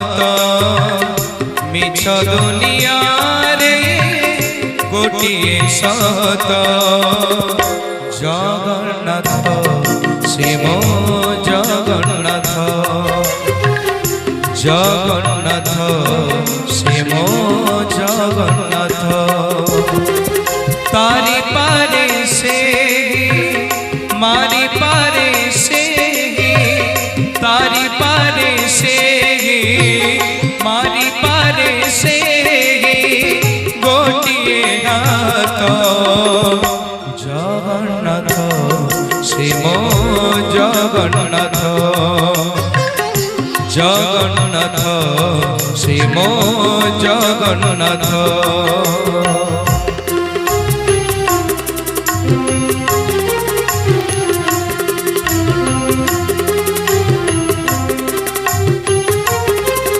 সত মিছ দুনিয়ারে গোটিয়ে সত জগন্নাথ শিব জগন্নাথ জগন্নাথ শিব জগন্নাথ তারি পারে সে মারি পারে সে তারি পারে সে মারি পারে সে গোটিয়ে হাত জগন্নাথ শিব জগন্নাথ জগন্নাথ শিব জগন্নাথ।